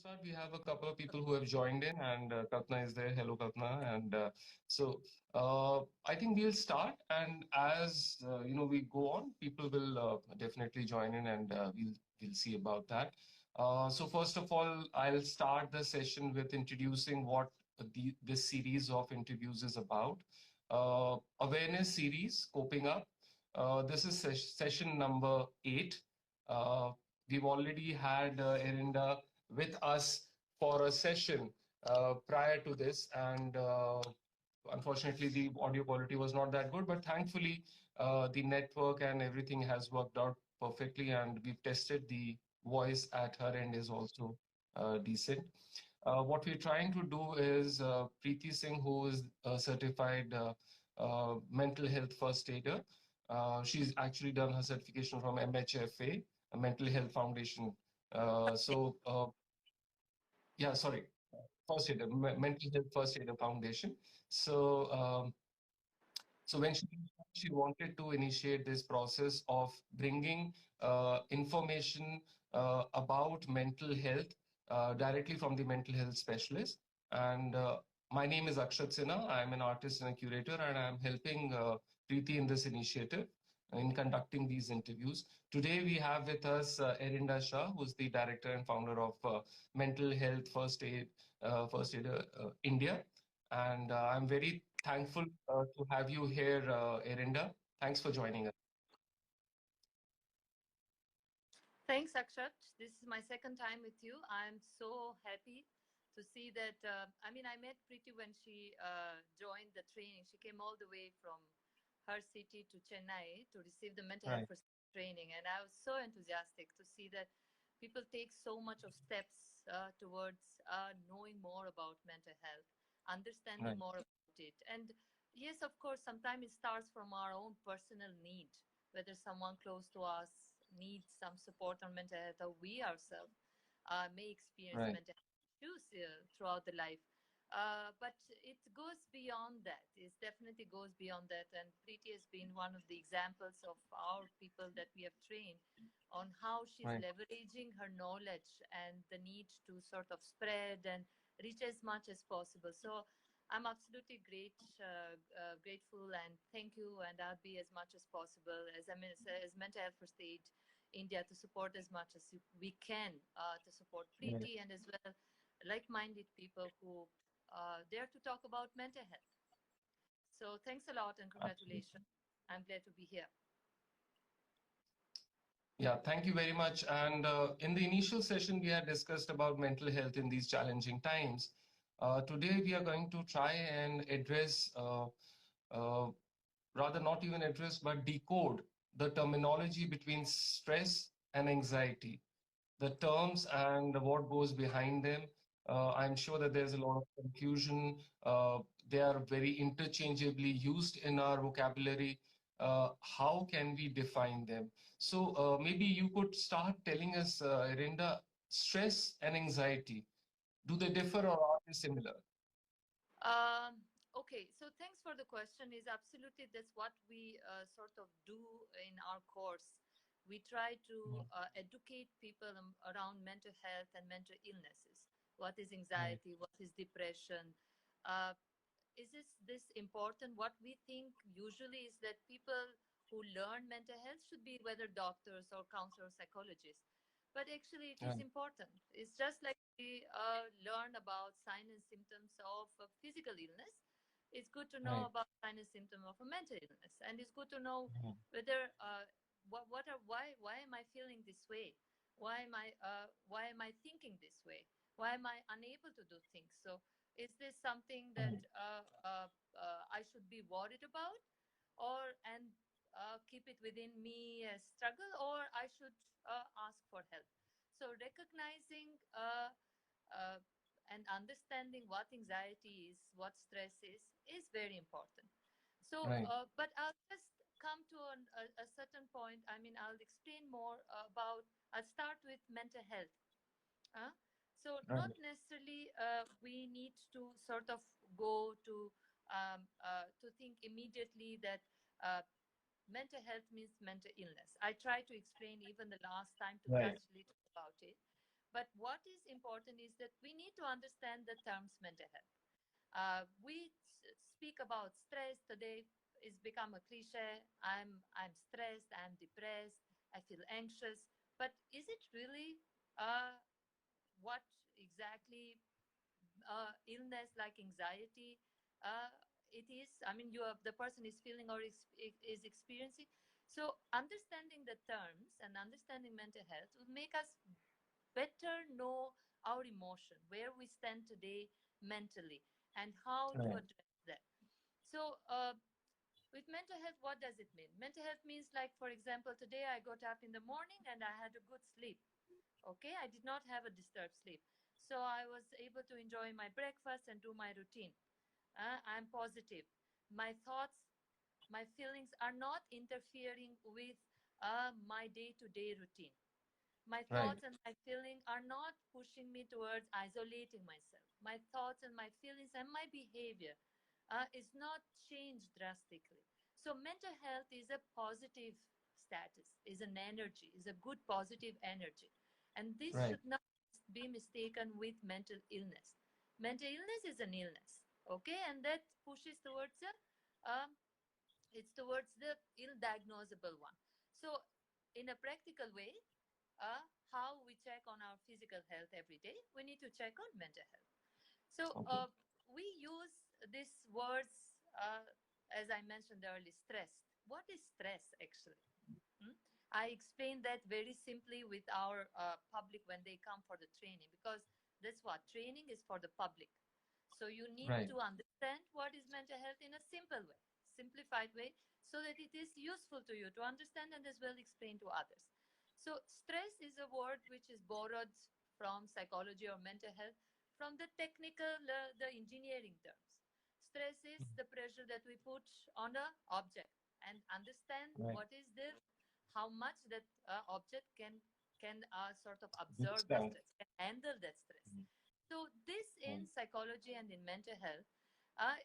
start. We have a couple of people who have joined in, and Kalpana is there. Hello, Kalpana. And I think we'll start. And as we go on, people will definitely join in, and we'll see about that. So first of all, I'll start the session with introducing what this series of interviews is about. Awareness series, coping up. This is session number 8. Uh, we've already had Erinda with us for a session prior to this, and unfortunately, the audio quality was not that good. But thankfully, the network and everything has worked out perfectly, and we've tested the voice at her end is also decent. What we're trying to do is Preeti Singh, who is a certified mental health first aider. She's actually done her certification from MHFA, a Mental Health Foundation. So, yeah, sorry, first aider, Mental Health First Aider Foundation. So, so when she wanted to initiate this process of bringing information about mental health directly from the mental health specialist. And my name is Aakshat Sinha. I'm an artist and a curator, and I'm helping Preeti in this initiative in conducting these interviews. Today we have with us Erinda Shah, who's the director and founder of Mental Health First Aid India. And I'm very thankful to have you here, Erinda. Thanks for joining us. Thanks, Akshat. This is my second time with you. I'm so happy to see that. I met Preeti when she joined the training. She came all the way from her city to Chennai to receive the mental health Right, first training. And I was so enthusiastic to see that people take so much of steps towards knowing more about mental health, understanding right, more about it. And yes, of course, sometimes it starts from our own personal need, whether someone close to us needs some support on mental health, or we ourselves may experience right, mental health issues throughout the life. But it goes beyond that. It definitely goes beyond that. And Preeti has been one of the examples of our people that we have trained on how she's right. leveraging her knowledge and the need to sort of spread and reach as much as possible. So I'm absolutely grateful, and thank you. And I'll be as much as possible as mental health first aid India to support as much as we can to support Right. Preeti and as well like-minded people who dare to talk about mental health. So thanks a lot and Absolutely. congratulations. I'm glad to be here. Yeah, thank you very much. And in the initial session, we had discussed about mental health in these challenging times. Today, we are going to try and address, uh, rather not even address, but decode the terminology between stress and anxiety, the terms and what goes behind them. I'm sure that there's a lot of confusion. They are very interchangeably used in our vocabulary. How can we define them? So maybe you could start telling us, Erinda, stress and anxiety, do they differ or are they similar? Okay, so thanks for the question. Is absolutely that's what we sort of do in our course. We try to Mm. educate people around mental health and mental illnesses. What is Right, anxiety? What is depression? Uh, is this important? What we think usually is that people who learn mental health should be whether doctors or counselors, psychologists. But actually, it is right, important. It's just like we learn about signs and symptoms of a physical illness. It's good to know right, about signs and symptoms of a mental illness, and it's good to know mhm, whether what are why am I feeling this way? Why am I thinking this way? Why am I unable to do things? So is this something that mhm, I should be worried about, or and keep it within me as struggle, or I should ask for help? So recognizing uh, and understanding what anxiety is, what stress is very important. So, right, but I'll just come to a certain point. I mean, I'll explain more about. I'll start with mental health. Huh? So right, not necessarily we need to sort of go to think immediately that mental health means mental illness. I try to explain even the last time to right, touch a little about it. But what is important is that we need to understand the terms mental health. We speak about stress today. It's become a cliche. I'm stressed. I'm depressed. I feel anxious. But is it really uh, what exactly illness like anxiety uh, it is? I mean, the person is feeling or is experiencing. So understanding the terms and understanding mental health will make us better know our emotion, where we stand today mentally, and how to Right. address that. So, with mental health, what does it mean? Mental health means, like, for example, today I got up in the morning and I had a good sleep. Okay, I did not have a disturbed sleep. So I was able to enjoy my breakfast and do my routine. I'm positive. My thoughts, my feelings are not interfering with my day to day routine. My Right. thoughts and my feelings are not pushing me towards isolating myself. My thoughts and my feelings and my behavior is not changed drastically. So mental health is a positive status, is an energy, is a good positive energy. And this Right. should not be mistaken with mental illness. Mental illness is an illness, okay? And that pushes towards um, it's towards the ill diagnosable one. So in a practical way, how we check on our physical health every day, we need to check on mental health. So Okay. we use these words, as I mentioned earlier, stress. What is stress actually? Hmm? I explain that very simply with our public when they come for the training, because that's what training is for the public. So you need Right. to understand what is mental health in a simple way, simplified way, so that it is useful to you to understand and as well explain to others. So stress is a word which is borrowed from psychology or mental health from the technical, the engineering terms. Stress is the pressure that we put on a object and understand Right. what is the how much that object can sort of absorb the Withstand. stress, can handle that stress. Mhm. So this Right. in psychology and in mental health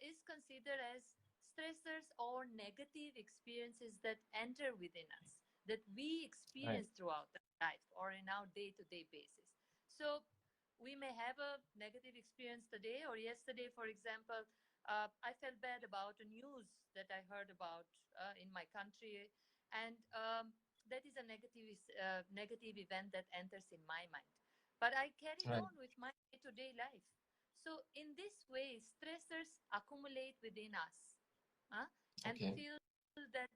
is considered as stressors or negative experiences that enter within us, that we Right. experience throughout our life or in our day-to-day basis. So we may have a negative experience today or yesterday, for example. I felt bad about a news that I heard about in my country, and that is a negative event that enters in my mind. But I carried Right. on with my day-to-day life. So in this way, stressors accumulate within us, uh, and Okay. fill that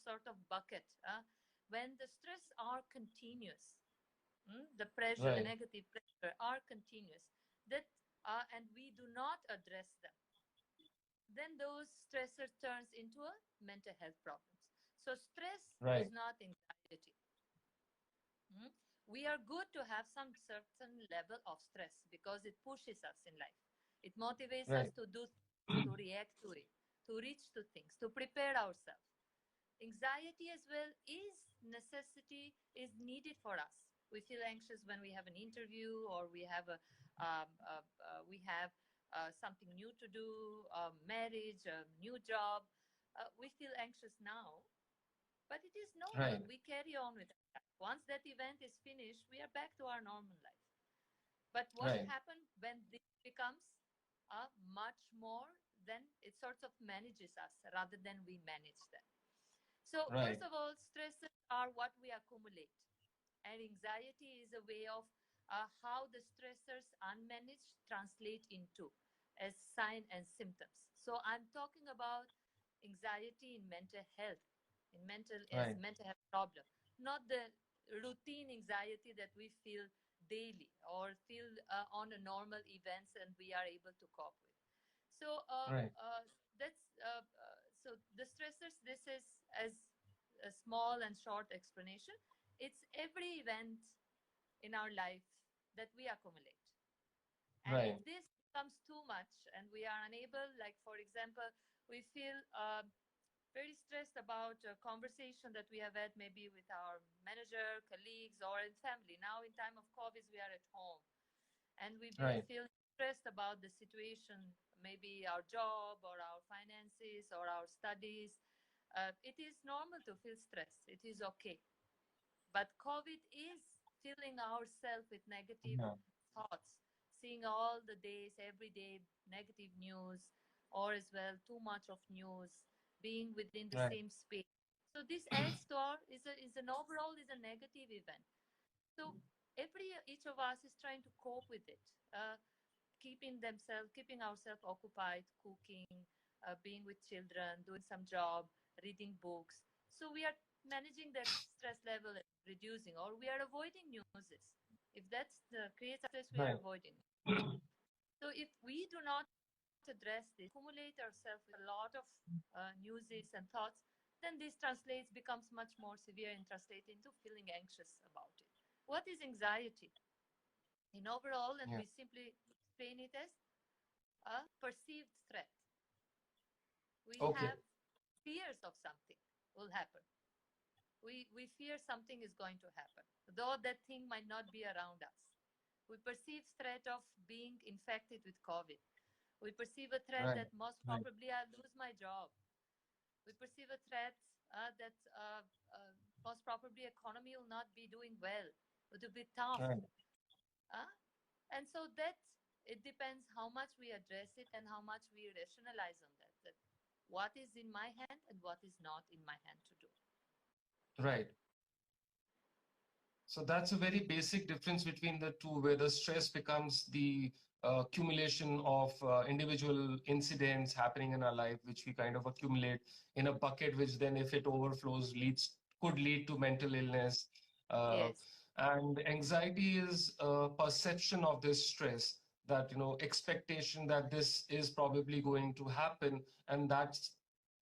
sort of bucket. When the stress are continuous, the pressure, the Right. negative pressure are continuous, that and we do not address them, then those stressors turns into a mental health problems. So stress is Right. not anxiety. Mm. We are good to have some certain level of stress because it pushes us in life. It motivates us Right. to do things, to react to it, to reach to things, to prepare ourselves. Anxiety as well is necessity, is needed for us. We feel anxious when we have an interview or we have something new to do, marriage, a new job. We feel anxious now, but it is normal. Right. We carry on with that. Once that event is finished, we are back to our normal life. But what Right. happens when this becomes much more, then it sort of manages us rather than we manage them. So, Right. first of all, stresses are what we accumulate, and anxiety is a way of how the stressors unmanaged translate into as sign and symptoms. So, I'm talking about anxiety in mental health, in mental as Right. mental health problem, not the routine anxiety that we feel daily or feel on a normal events and we are able to cope with. So Right. that's so the stressors. This is as a small and short explanation. It's every event in our life that we accumulate, and if Right. this becomes too much and we are unable, like for example, we feel very stressed about a conversation that we have had maybe with our manager, colleagues, or in family. Now, in time of COVID, we are at home and we Right. feel stressed about the situation, maybe our job or our finances or our studies. It is normal to feel stressed. It is okay. But COVID is filling ourselves with negative Yeah. thoughts, seeing all the days, every day, negative news, or as well too much of news, being within the Right. same space. So this adds to our is an overall is a negative event. So every each of us is trying to cope with it, keeping ourselves occupied, cooking, being with children, doing some job, reading books. So we are managing that stress level and reducing, or we are avoiding newses. If that's the creates stress, we are Right. avoiding. So if we do not address this, accumulate ourselves with a lot of newses and thoughts, then this translates becomes much more severe and translates into feeling anxious about it. What is anxiety? In overall, and Yeah. we simply explain it as a perceived threat. We Okay. have fears of something will happen. We fear something is going to happen, though that thing might not be around us. We perceive threat of being infected with COVID. We perceive a threat Right. that most Right. probably I'll lose my job. We perceive a threat that most probably economy will not be doing well. It will be tough. Right. Uh, and so that it depends how much we address it and how much we rationalize on that. That what is in my hand and what is not in my hand to do. Right. So that's a very basic difference between the two, where the stress becomes the accumulation of individual incidents happening in our life, which we kind of accumulate in a bucket, which then, if it overflows, leads could lead to mental illness. Uh, Yes. and anxiety is a perception of this stress, that expectation that this is probably going to happen, and that's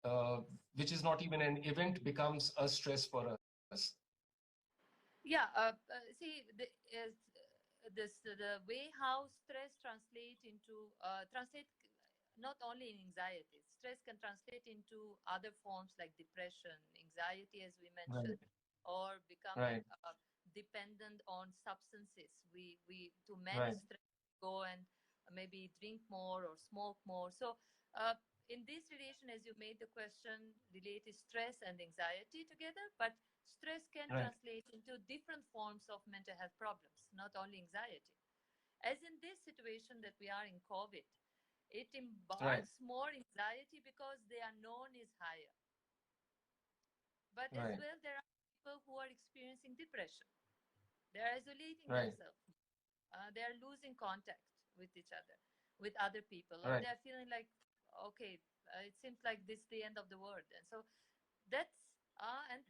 uh, which is not even an event, becomes a stress for us. Yeah. See, the way how stress translate into translate not only in anxiety. Stress can translate into other forms like depression, anxiety, as we Right. mentioned, or becoming Right. dependent on substances. We to manage Right. stress, go and maybe drink more or smoke more. So. Uh, in this relation, as you made the question, relate stress and anxiety together, but stress can Right. translate into different forms of mental health problems, not only anxiety. As in this situation that we are in COVID, it Right. embarks more anxiety because the unknown is higher. But as Right. well, there are people who are experiencing depression. They are isolating Right. themselves. They are losing contact with each other, with other people, or Right. they're feeling like, okay, it seems like this is the end of the world. And so that's and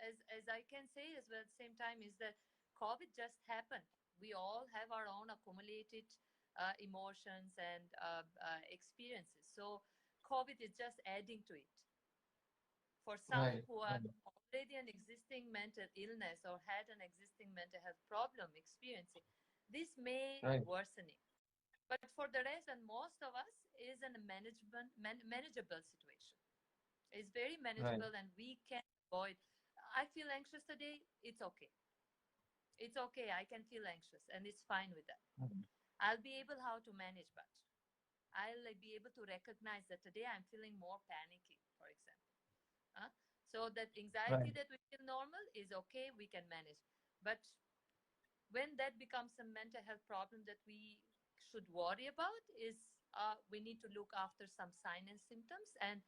as I can say as well at the same time is that COVID just happened. We all have our own accumulated emotions and experiences. So COVID is just adding to it. For some Right. who are Right. already an existing mental illness or had an existing mental health problem experiencing, this may Right. worsen it. But for the rest and most of us is a manageable situation. It's very Right. manageable and we can avoid. I feel anxious today. It's okay. It's okay. I can feel anxious and it's fine with that. I'll be able how to manage, but I'll be able to recognize that today I'm feeling more panicky, for example. Huh? So that Right. anxiety that we feel normal is okay. We can manage. But when that becomes a mental health problem that we should worry about is we need to look after some sign and symptoms and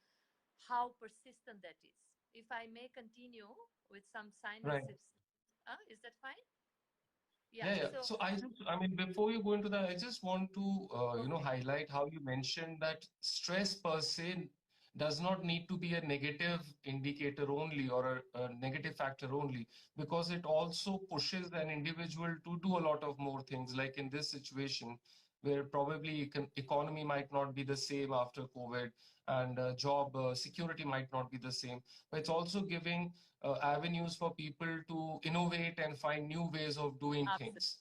how persistent that is. If I may continue with some sign and Right. is that fine? Yeah. Yeah, yeah. So, So I mean, before you go into that, I just want to, okay. highlight how you mentioned that stress per se does not need to be a negative indicator only, or a negative factor only, because it also pushes an individual to do a lot of more things. Like in this situation, where probably economy might not be the same after COVID, and job security might not be the same, but it's also giving avenues for people to innovate and find new ways of doing Absolutely. things,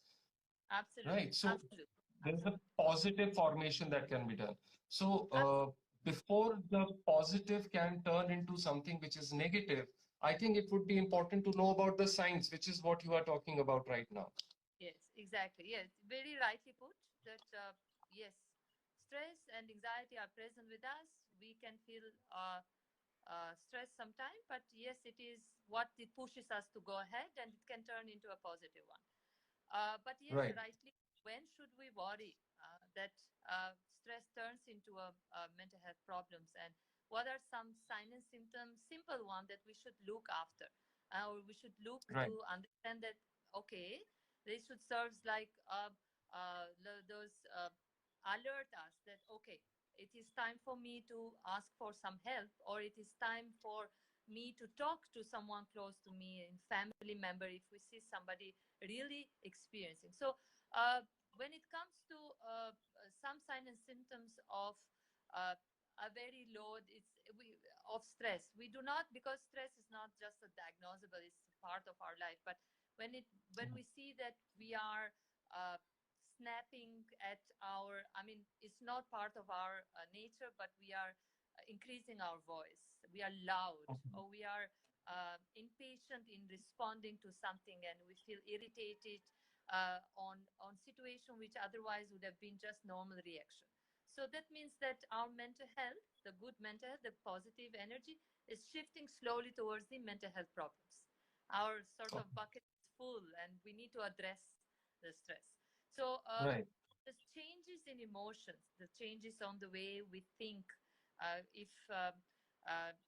Absolutely. right? So Absolutely. there's a Absolutely. positive formation that can be done. So Absolutely. before the positive can turn into something which is negative, I think it would be important to know about the science, which is what you are talking about right now. Yes, exactly. Yes, very rightly put that, yes, stress and anxiety are present with us. We can feel stress sometimes, but yes, it is what it pushes us to go ahead, and it can turn into a positive one. But yes, Right. rightly, when should we worry that stress turns into a mental health problems, and what are some sign and symptoms, simple one that we should look after, or we should look Right. to understand that okay, they should serve like those alert us that okay, it is time for me to ask for some help, or it is time for me to talk to someone close to me, in family member, if we see somebody really experiencing. So when it comes to some signs and symptoms of uh, a very low of stress, we do not, because stress is not just a diagnosable, it's part of our life. But when we see that we are uh, snapping at our, I mean, it's not part of our nature, but we are increasing our voice, we are loud, Mhm. or we are impatient in responding to something, and we feel irritated on situation which otherwise would have been just normal reaction. So that means that our mental health, the good mental health, the positive energy, is shifting slowly towards the mental health problems. Our sort of Okay. bucket is full, and we need to address the stress. So Right. the changes in emotions, the changes on the way we think. If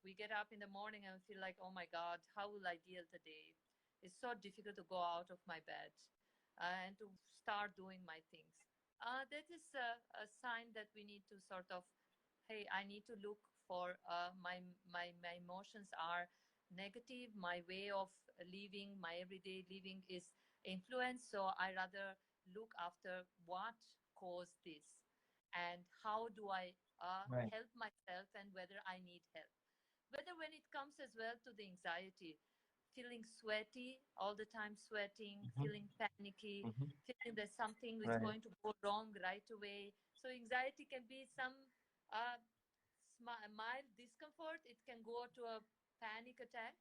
we get up in the morning and feel like, oh my God, how will I deal today? It's so difficult to go out of my bed and to start doing my things. That is a sign that we need to sort of, hey, I need to look for my emotions are negative. My way of living, my everyday living is influenced. So I rather look after what caused this, and how do I Right. help myself, and whether I need help. Whether when it comes as well to the anxiety, feeling sweaty all the time, sweating, Mhm. feeling panicky, Mhm. feeling that something is Right. going to go wrong right away. So anxiety can be some uh, mild discomfort. It can go to a panic attack,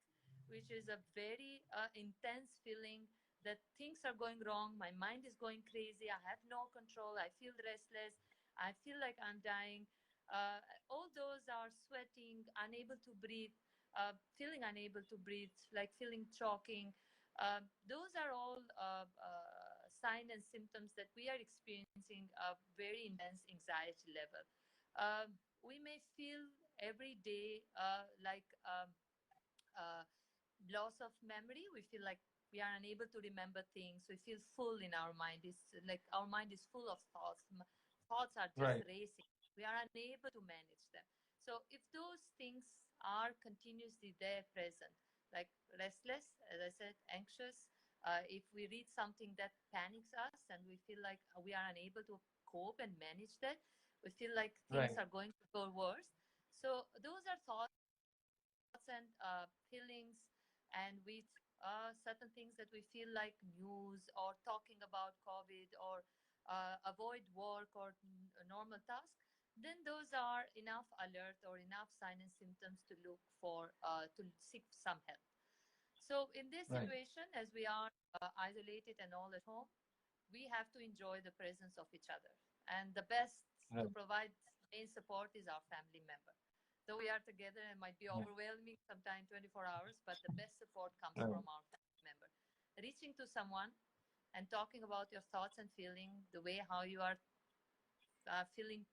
which is a very intense feeling that things are going wrong. My mind is going crazy. I have no control. I feel restless. I feel like I'm dying. All those are sweating, unable to breathe, feeling unable to breathe, like feeling choking. Those are all signs and symptoms that we are experiencing a very intense anxiety level. We may feel every day uh, loss of memory. We feel like we are unable to remember things. We feel full in our mind. It's like our mind is full of thoughts. Thoughts are just Right. racing. We are unable to manage them. So if those things are continuously there present, like restless, as I said, anxious, if we read something that panics us and we feel like we are unable to cope and manage that, we feel like things Right. are going to go worse. So those are thoughts and feelings, and with certain things that we feel like news or talking about COVID, or avoid work or normal tasks, then those are enough alert or enough sign and symptoms to look for to seek some help. So in this Right. situation, as we are isolated and all at home, we have to enjoy the presence of each other. And the best to Right. provide main support is our family member. Though we are together, it might be Right. overwhelming sometimes 24 hours, but the best support comes Right. from our family member. Reaching to someone and talking about your thoughts and feeling, the way how you are feeling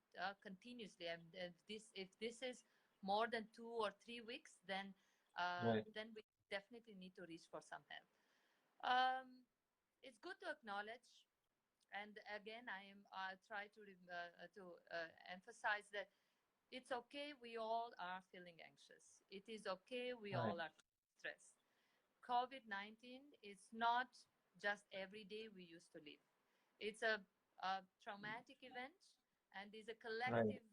continuously. And if this is more than 2 or 3 weeks, Right. then we definitely need to reach for some help. Um, it's good to acknowledge, and again I try to emphasize that it's okay, we all are feeling anxious, it is okay, we Right. all are stressed. COVID-19 is not just every day we used to live. It's a traumatic event, and is a Right. collective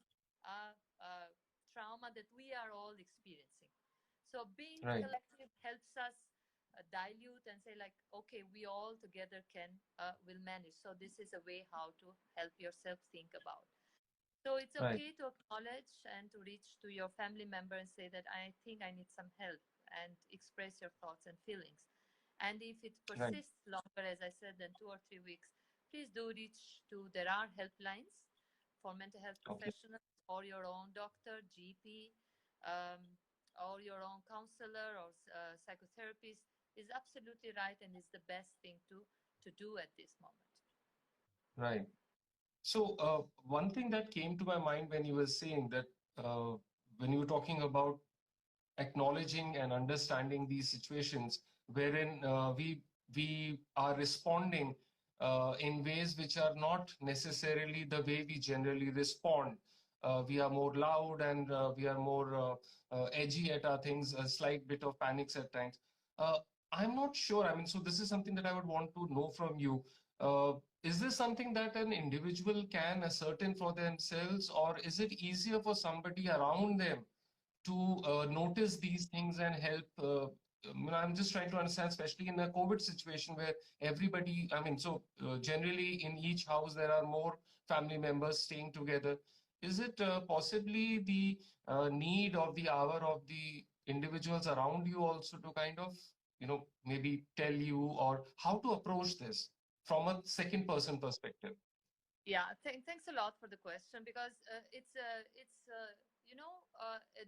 uh, uh, trauma that we are all experiencing. So being Right. collective helps us dilute and say like, okay, we all together can will manage. So this is a way how to help yourself think about. So it's Right. okay to acknowledge and to reach to your family member and say that I think I need some help, and express your thoughts and feelings. And if it Right. persists longer, as I said, than 2 or 3 weeks, please do reach to, there are helplines for mental health Okay. professionals or your own doctor, GP. Um, or your own counselor or psychotherapist is absolutely right and is the best thing to do at this moment. Right. So, one thing that came to my mind when you were saying that, when you were talking about acknowledging and understanding these situations wherein we are responding in ways which are not necessarily the way we generally respond. We are more loud and we are more edgy at our things, a slight bit of panics at times. Uh, I'm not sure. I mean, so this is something that I would want to know from you. Uh, is this something that an individual can ascertain for themselves, or is it easier for somebody around them to notice these things and help? I'm just trying to understand, especially in a COVID situation where everybody, I mean, so generally in each house there are more family members staying together. Is it possibly the need of the hour of the individuals around you also to kind of, maybe tell you or how to approach this from a second person perspective? Yeah, thanks a lot for the question because at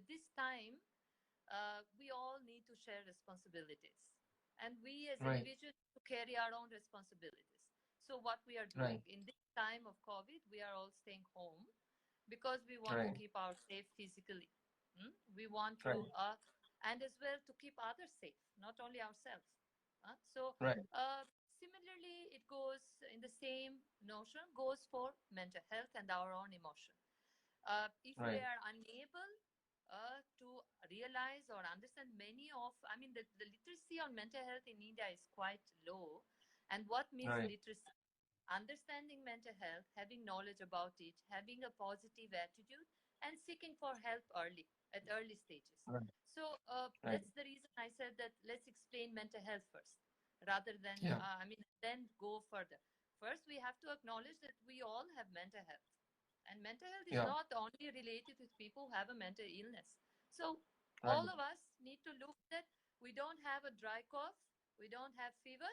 this time we all need to share responsibilities, and we as Right, individuals to carry our own responsibilities. So what we are right, doing in this time of COVID, we are all staying home because we want to right, keep our safe physically. We want right, to and as well to keep others safe, not only ourselves. So right, similarly, it goes in the same notion goes for mental health and our own emotion. If we right, are unable to realize or understand many of, I mean, the literacy on mental health in India is quite low. And what means right, literacy? Understanding mental health, having knowledge about it, having a positive attitude, and seeking for help early, at early stages. right, So right. that's the reason I said that let's explain mental health first, rather than, Yeah, then go further. First, we have to acknowledge that we all have mental health. And mental health is yeah, not only related with people who have a mental illness. So right, all of us need to look that we don't have a dry cough, we don't have fever,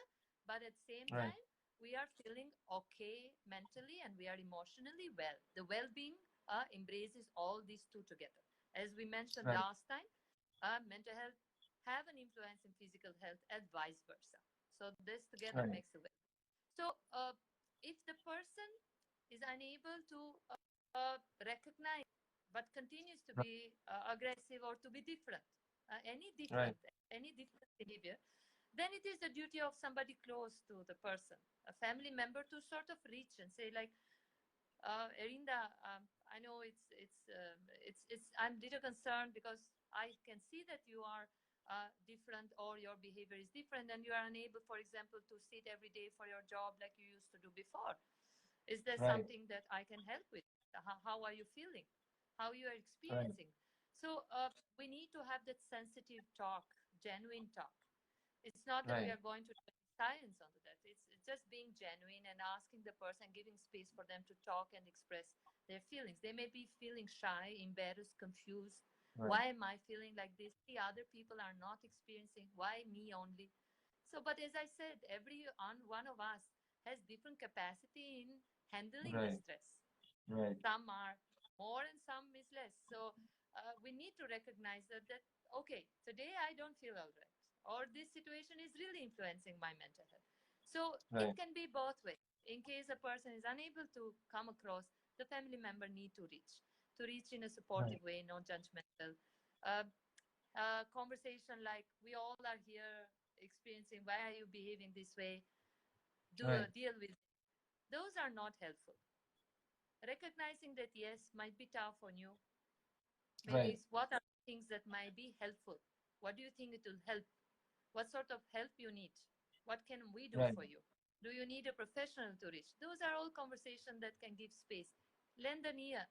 but at the same right, time, we are feeling okay mentally and we are emotionally well. The well being embraces all these two together. As we mentioned right, last time, mental health have an influence in physical health and vice versa. So this together right, makes a well. So if the person is unable to recognize but continues to right, be aggressive or to be different, any right, different, any different behavior, then it is the duty of somebody close to the person, a family member, to sort of reach and say, like, Erinda, I know it's. I'm little concerned because I can see that you are different or your behavior is different, and you are unable, for example, to sit every day for your job like you used to do before. Is there right, something that I can help with? How are you feeling? How you are right, experiencing? So we need to have that sensitive talk, genuine talk. It's not that we right, are going to do science onto that. It's just being genuine and asking the person, giving space for them to talk and express their feelings. They may be feeling shy, embarrassed, confused. right, Why am I feeling like this? The other people are not experiencing. Why me only? So, but as I said, every one of us has different capacity in handling the right, stress. right, Some are more and some is less. So we need to recognize that okay, today I don't feel all right, or this situation is really influencing my mental health. So it right, can be both ways. In case a person is unable to come across, the family member need to reach in a right, supportive way, non judgmental. Uh, Conversation like, we all are here experiencing, why are you behaving this way? Do right, deal with it. Those are not helpful. Recognizing that yes might be tough on you, maybe right, what are things that might be helpful, what do you think it will help, what sort of help you need, what can we do right, for you, do you need a professional to reach? Those are all conversations that can give space. Lend an ear,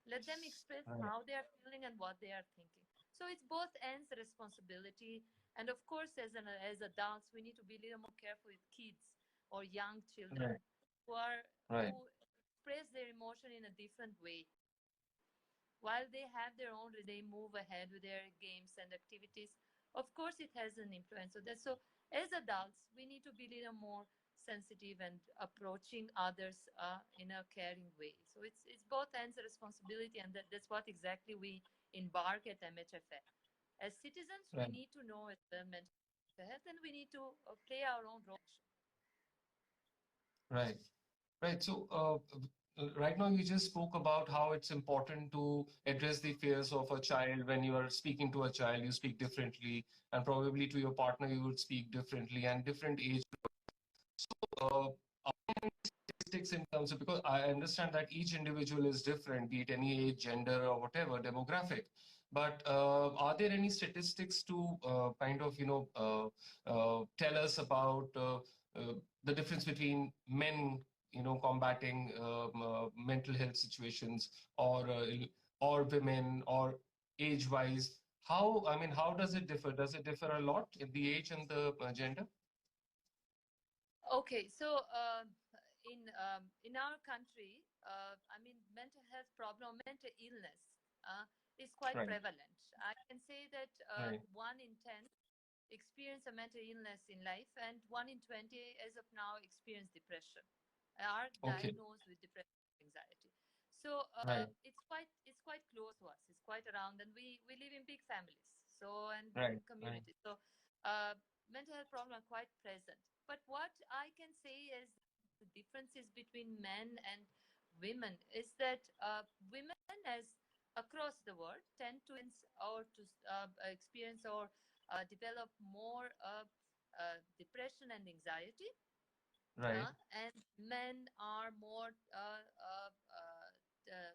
let them express right, how they are feeling and what they are thinking. So it's both ends responsibility. And of course, as adults, we need to be a little more careful with kids or young children right, who right, express their emotion in a different way. While they have their own, they move ahead with their games and activities. Of course, it has an influence. So as adults, we need to be a little more sensitive and approaching others in a caring way. So it's both ends responsibility, and that's what exactly we embark at MHFA. As citizens, we right, need to know as well mental health, and we need to play our own role. right. Right. So, right now you just spoke about how it's important to address the fears of a child. When you are speaking to a child, you speak differently, and probably to your partner, you would speak differently, and different age. Uh, statistics in terms of, because I understand that each individual is different, be it any age, gender, or whatever demographic. But are there any statistics to kind of tell us about the difference between men combating mental health situations, or women, or age wise? How, I mean, how does it differ? Does it differ a lot in the age and the gender? Okay, so in our country, I mean, mental health problem, mental illness is quite Right, prevalent. I can say that right. 1 in 10 experience a mental illness in life, and 1 in 20, as of now, experience depression, are Okay. diagnosed with depression and anxiety. So Right, it's quite close to us. It's quite around, and we live in big families, so and right, in right, communities. So uh, mental health problems are quite present. But what I can say is the differences between men and women is that women, as across the world, tend to experience or develop more depression and anxiety, right. and men are more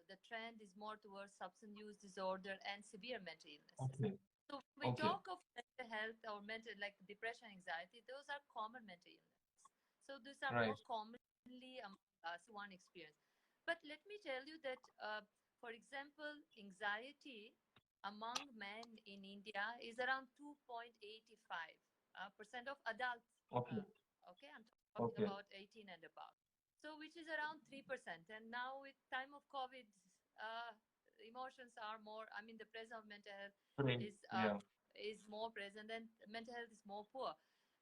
the trend is more towards substance use disorder and severe mental illnesses. Okay, So when we okay, talk of mental health or mental, like depression, anxiety, those are common mental illnesses. So these are right. more commonly among us one experience. But let me tell you that, for example, anxiety among men in India is around 2.85 percent of adults. Okay, Uh, okay, I'm talking okay. about 18 and above. So which is around 3%. And now with time of COVID, emotions are more. I mean, the presence of mental health Great. is Yeah, more present, and mental health is more poor.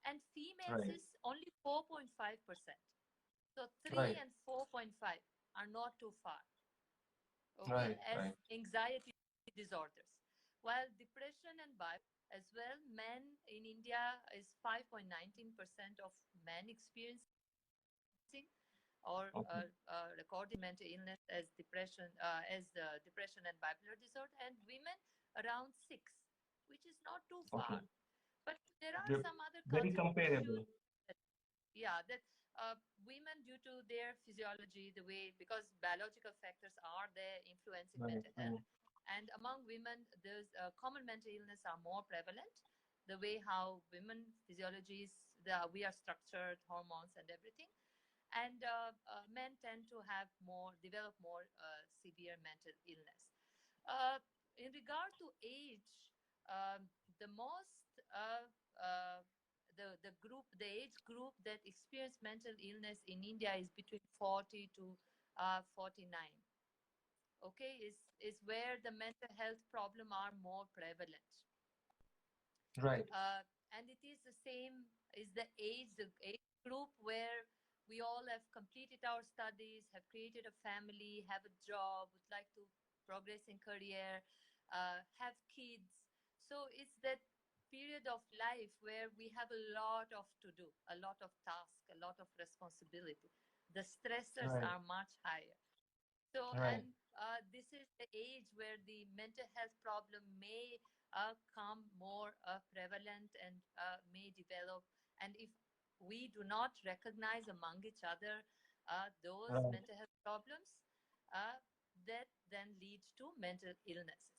And females right, is only 4.5%. So 3 right, and 4.5 are not too far, okay, right, as right. anxiety disorders. While depression and bipolar as well, men in India is 5.19% of men experiencing or Okay, recording mental illness as depression and bipolar disorder, and women around 6, which is not too far. okay. But there are Ve- some other Very cultural issues. comparable. Yeah, that women, due to their physiology, the way, because biological factors are there influencing Right, mental health, right, and among women, there's common mental illness are more prevalent. The way how women physiologies, we are structured, hormones, and everything, and men tend to have more, develop more severe mental illness. Uh, in regard to age, the most the age group that experience mental illness in India is between 40 to 49. Okay, is where the mental health problem are more prevalent, right, and it is the same, is the age group where we all have completed our studies, have created a family, have a job, would like to progress in career, have kids. So it's that period of life where we have a lot of to do, a lot of tasks, a lot of responsibility. The stressors right, are much higher. So, right. and this is the age where the mental health problem may come more prevalent and may develop. And if we do not recognize among each other those Right. mental health problems, uh, that then leads to mental illnesses.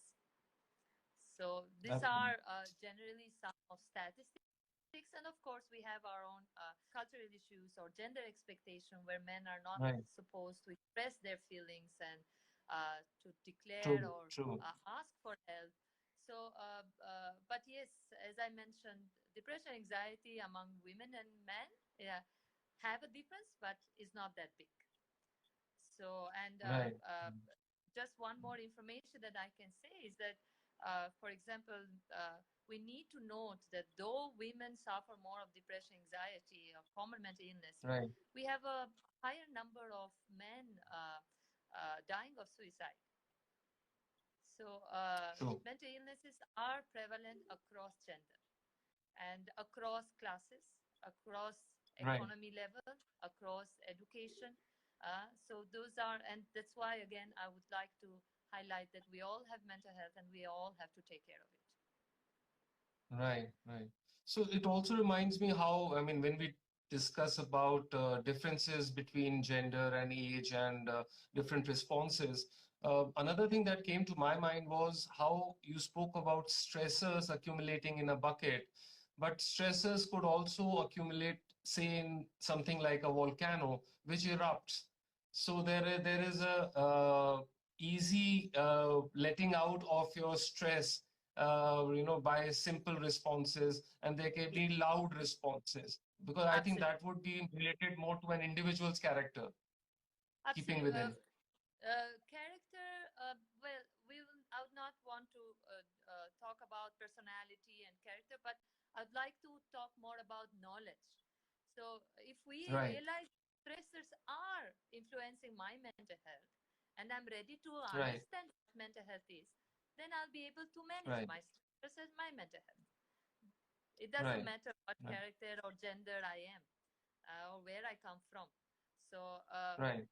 So these Absolutely. are generally some of statistics. And of course, we have our own cultural issues or gender expectation where men are not Right. supposed to express their feelings and to declare True, or true. ask for help. So, but yes, as I mentioned, depression, anxiety among women and men, yeah, have a difference, but is not that big. So, and Right. just one more information that I can say is that, for example, we need to note that though women suffer more of depression, anxiety, or common mental illness, Right. we have a higher number of men dying of suicide. So, True. mental illnesses are prevalent across gender and across classes, across Right. economy level, across education. So, those are, and that's why, again, I would like to highlight that we all have mental health and we all have to take care of it. Right, right. So it also reminds me how, I mean, when we discuss about differences between gender and age and different responses, another thing that came to my mind was how you spoke about stressors accumulating in a bucket, but stressors could also accumulate, say, in something like a volcano, which erupts. So there is a easy letting out of your stress by simple responses, and there can be loud responses. Because I think Absolutely. that would be related more to an individual's character, keeping Absolutely. within. Character, well, I would not want to talk about personality and character, but I'd like to talk more about knowledge. So, if we Right, realize stressors are influencing my mental health and I'm ready to right, understand what mental health is, then I'll be able to manage right, my stress as my mental health. It doesn't right, matter what right, character or gender I am or where I come from. So, right,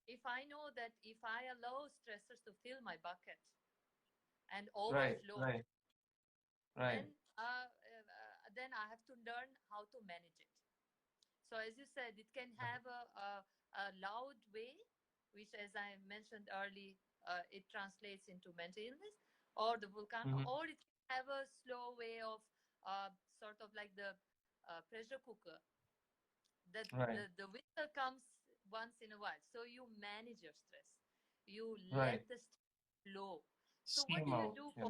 if I know that if I allow stressors to fill my bucket and right, overflow, right, right. then then I have to learn how to manage it. So as you said, it can have a loud way, which, as I mentioned early, it translates into mental illness or the volcano, Mm-hmm. or it can have a slow way of sort of like the pressure cooker. Right, The whistle comes once in a while. So you manage your stress. You let right. the stress flow. So what do Steam you out. do Yeah.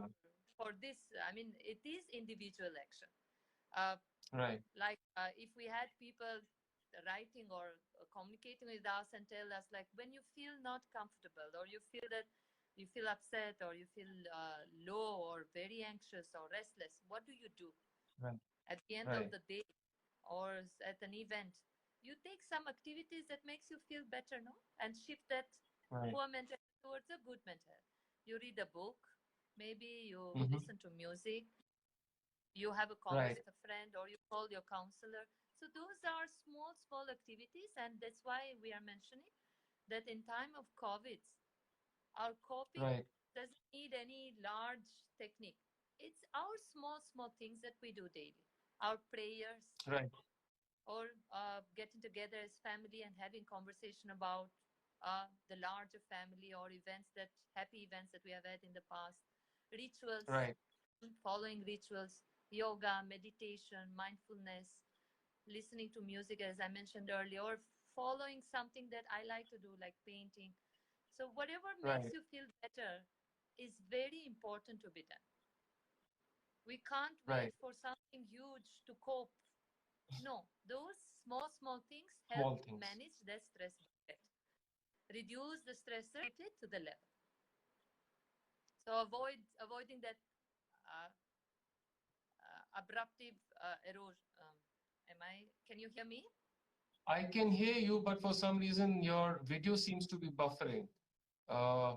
for this? I mean, it is individual action. Uh, Right, like if we had people writing or communicating with us and tell us like when you feel not comfortable or you feel that you feel upset or you feel low or very anxious or restless, what do you do right, at the end of right, the day or at an event? You take some activities that makes you feel better, no, and shift that right. poor mental health towards a good mental health. You read a book, maybe you Mm-hmm. listen to music, you have a conversation Right, with a friend, or you call your counselor. So those are small activities, and that's why we are mentioning that in time of COVID, our coping right, doesn't need any large technique. It's our small things that we do daily. Our prayers, right, or getting together as family and having conversation about the larger family or events that happy events that we have had in the past, rituals, right, following rituals, yoga, meditation, mindfulness, listening to music, as I mentioned earlier, or following something that I like to do, like painting. So, whatever makes right, you feel better is very important to be done. We can't wait right. for something huge to cope. No, those small things help Small things. manage the stress bucket, reduce the stressor, it to the level. So, avoiding that uh, abruptive erosion. Am I? Can you hear me? I can hear you, but for some reason your video seems to be buffering. Uh,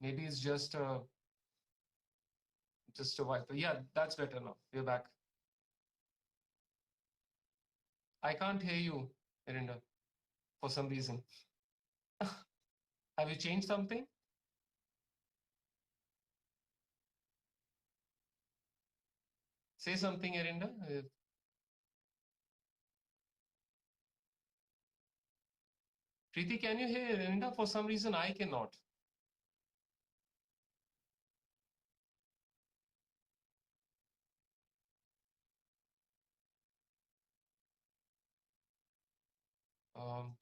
Maybe it's just a Wi-Fi. Yeah, that's better now. We're back. I can't hear you, Irinda, for some reason. Have you changed something? Say something, Irinda. Preeti, can you hear Irinda? For some reason, I cannot. Um,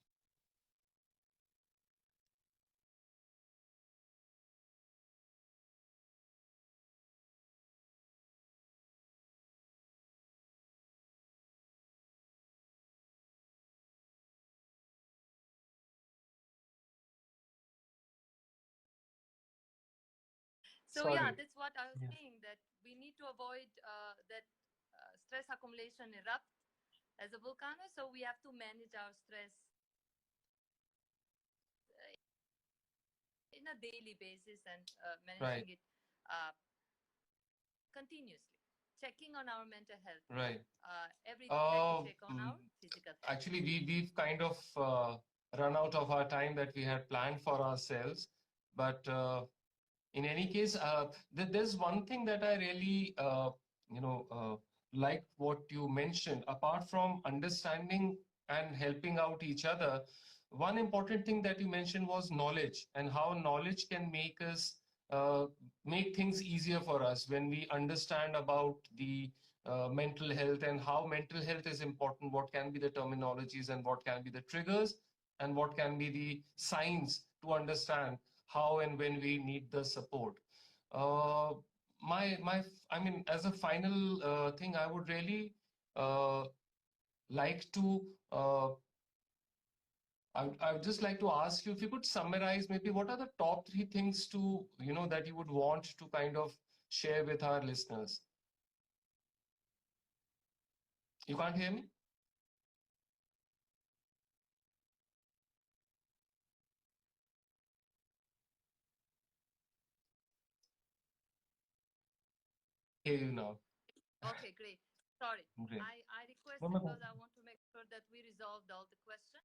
So yeah, Sorry. that's what I was Yeah. saying, that we need to avoid that stress accumulation erupt as a volcano. So we have to manage our stress in a daily basis and managing Right. it uh, continuously checking on our mental health. Right. Every day, like we Uh, check on mm, our physical health. Actually, we've kind of run out of our time that we had planned for ourselves. But in any case, there's one thing that I really, like what you mentioned. Apart from understanding and helping out each other, one important thing that you mentioned was knowledge and how knowledge can make us uh, make things easier for us when we understand about the mental health and how mental health is important, what can be the terminologies and what can be the triggers and what can be the signs to understand how and when we need the support. Uh, I mean, as a final thing, I would really uh, like to. I would just like to ask you if you could summarize maybe what are the top three things to, that you would want to kind of share with our listeners. You can't hear me? Hear you now. Okay, great. Sorry, Great. I request No, no, because I want to make sure that we resolved all the questions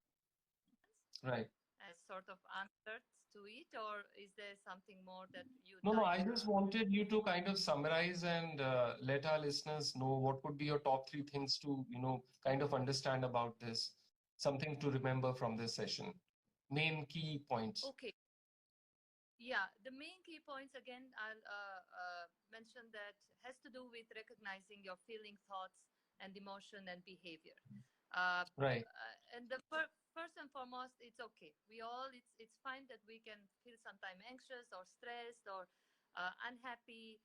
right. as sort of answers to it, or is there something more that you'd No, no, like? I just wanted you to kind of summarize and let our listeners know what would be your top three things to, kind of understand about this, something to remember from this session. Main key points. Okay, yeah, the main key points again, I'll mention that has to do with recognizing your feeling, thoughts, and emotion and behavior. Right, And first and foremost, it's okay. It's fine that we can feel sometimes anxious or stressed or unhappy,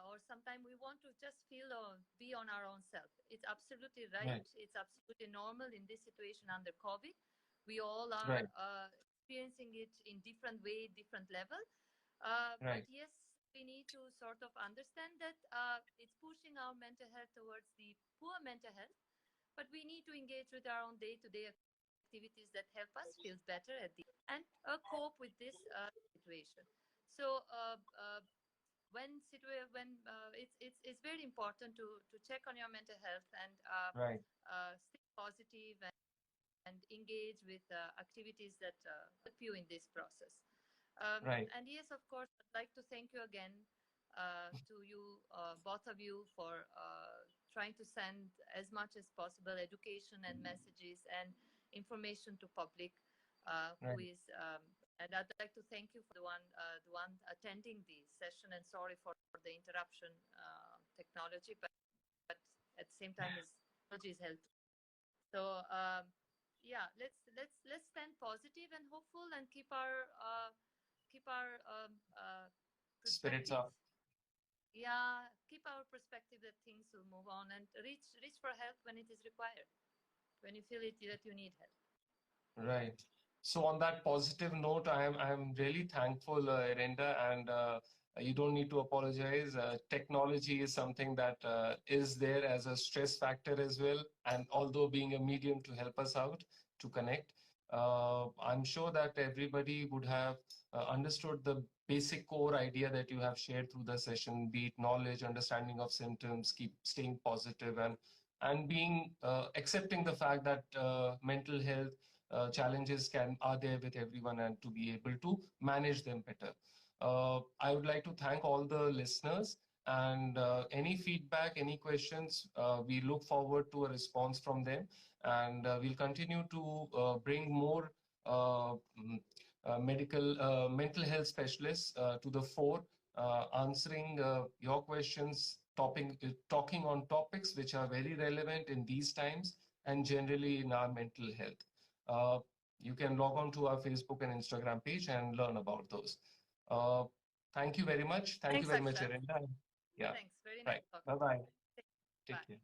or sometimes we want to just feel or be on our own self. It's absolutely right. right, It's absolutely normal in this situation under COVID. We all are right, experiencing it in different way, different level. But right, yes, we need to sort of understand that it's pushing our mental health towards the poor mental health. But we need to engage with our own day-to-day activities that help us feel better at the and cope with this situation. So it's very important to check on your mental health and right, stay positive and engage with activities that help you in this process. right, And yes, of course, I'd like to thank you again to you, both of you, for trying to send as much as possible education and messages and information to public who right. is. And I'd like to thank you for the one attending the session. And sorry for the interruption, technology, but at the same time, is technology is helpful. So yeah, let's stand positive and hopeful and keep our Spirits perspective. up. Yeah, keep our perspective that things will move on and reach for help when it is required, when you feel it that you need help. Right. So on that positive note, I'm really thankful, Erinda, and you don't need to apologize. Technology is something that is there as a stress factor as well, and although being a medium to help us out to connect, I'm sure that everybody would have understood the basic core idea that you have shared through the session, be it knowledge, understanding of symptoms, keep staying positive, and being accepting the fact that mental health challenges can are there with everyone and to be able to manage them better. I would like to thank all the listeners and any feedback, any questions, we look forward to a response from them and we'll continue to bring more mental health specialists to the fore, answering your questions, talking on topics which are very relevant in these times and generally in our mental health. Uh, you can log on to our Facebook and Instagram page and learn about those. Uh, Thank you very much. Thank you Thanks, very much, Akshat. Erinda. Yeah, Thanks. Very nice right. talking to Bye-bye. you. Take Bye. care.